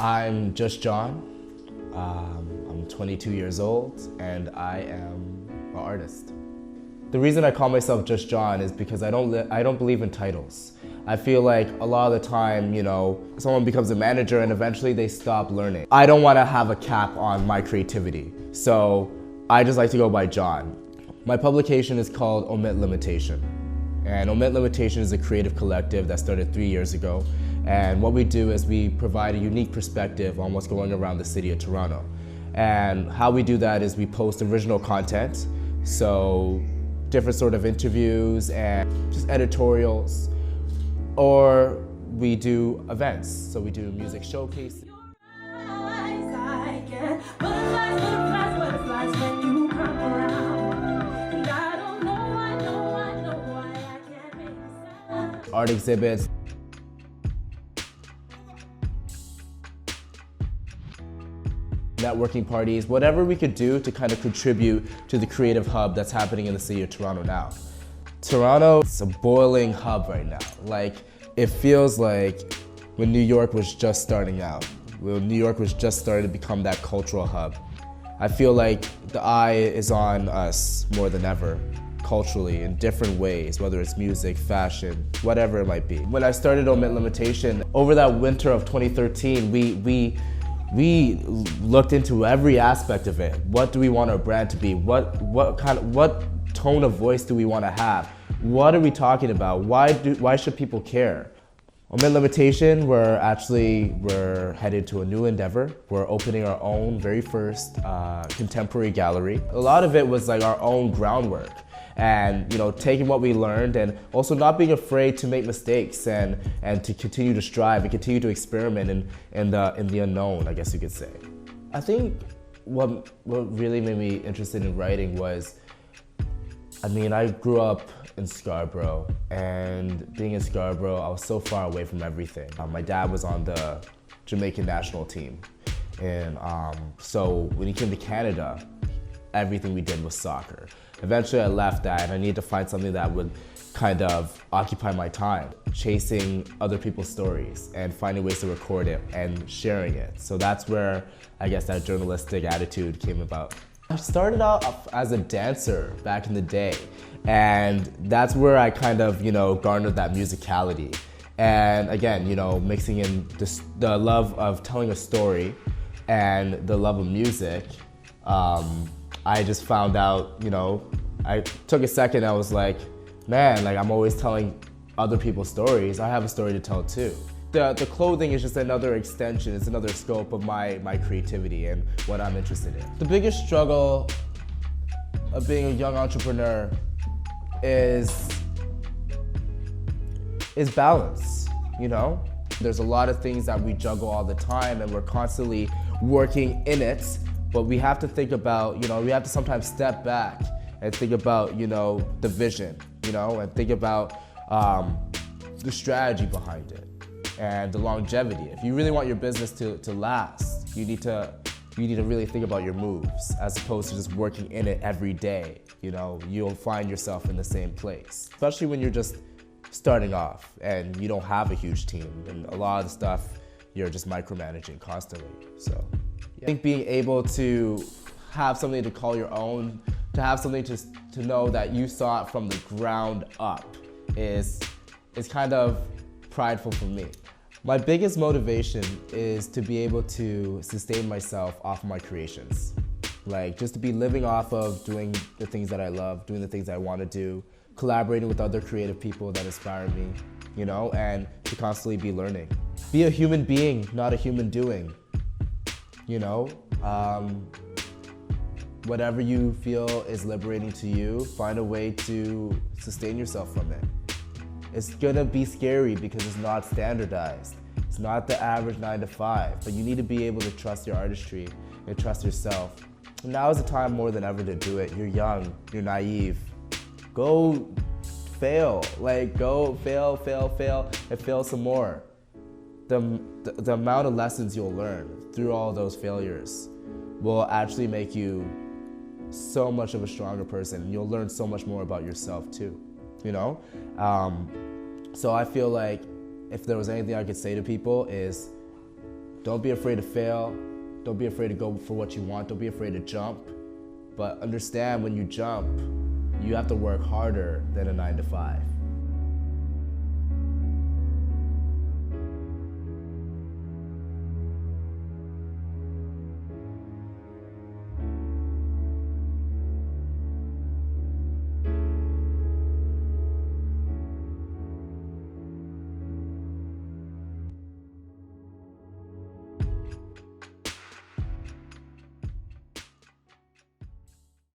I'm just John. I'm 22 years old and I am an artist. The reason I call myself just John is because I don't believe in titles. I feel like a lot of the time, someone becomes a manager and eventually they stop learning. I don't want to have a cap on my creativity, so I just like to go by John. My publication is called Omit Limitation. And Omit Limitation is a creative collective that started 3 years ago. And what we do is we provide a unique perspective on what's going around the city of Toronto. And how we do that is we post original content, so different sort of interviews and just editorials, or we do events, so we do music showcases. Art exhibits. Networking parties, whatever we could do to kind of contribute to the creative hub that's happening in the city of Toronto now. Toronto is a boiling hub right now. Like, it feels like when New York was just starting out, when New York was just starting to become that cultural hub. I feel like the eye is on us more than ever, culturally, in different ways, whether it's music, fashion, whatever it might be. When I started Omit Limitation, over that winter of 2013, we looked into every aspect of it. What do we want our brand to be? What tone of voice do we want to have? What are we talking about? Why should people care? Omit Limitation, we're headed to a new endeavor. We're opening our own very first contemporary gallery. A lot of it was like our own groundwork. And taking what we learned and also not being afraid to make mistakes and to continue to strive and continue to experiment in the unknown, I guess you could say. I think what really made me interested in writing was, I grew up in Scarborough, and being in Scarborough, I was so far away from everything. My dad was on the Jamaican national team, and so when he came to Canada, everything we did was soccer. Eventually I left that and I needed to find something that would kind of occupy my time, chasing other people's stories and finding ways to record it and sharing it. So that's where I guess that journalistic attitude came about. I started out as a dancer back in the day, and that's where I kind of, garnered that musicality. And again, mixing in the love of telling a story and the love of music, I just found out, I took a second, I was like, man, I'm always telling other people's stories. I have a story to tell too. The clothing is just another extension, it's another scope of my creativity and what I'm interested in. The biggest struggle of being a young entrepreneur is balance, There's a lot of things that we juggle all the time and we're constantly working in it. But we have to think about, we have to sometimes step back and think about, the vision, and think about the strategy behind it and the longevity. If you really want your business to last, you need to really think about your moves as opposed to just working in it every day. You'll find yourself in the same place, especially when you're just starting off and you don't have a huge team, and a lot of the stuff you're just micromanaging constantly. So. I think being able to have something to call your own, to have something to know that you saw it from the ground up is kind of prideful for me. My biggest motivation is to be able to sustain myself off of my creations. Just to be living off of doing the things that I love, doing the things I want to do, collaborating with other creative people that inspire me, and to constantly be learning. Be a human being, not a human doing. Whatever you feel is liberating to you, find a way to sustain yourself from it. It's gonna be scary because it's not standardized. It's not the average 9 to 5, but you need to be able to trust your artistry and trust yourself. Now is the time more than ever to do it. You're young, you're naive. Go fail, go fail, and fail some more. The amount of lessons you'll learn through all those failures will actually make you so much of a stronger person, and you'll learn so much more about yourself too, So I feel like if there was anything I could say to people is Don't be afraid to fail. Don't be afraid to go for what you want. Don't be afraid to jump. But understand when you jump, you have to work harder than a 9 to 5.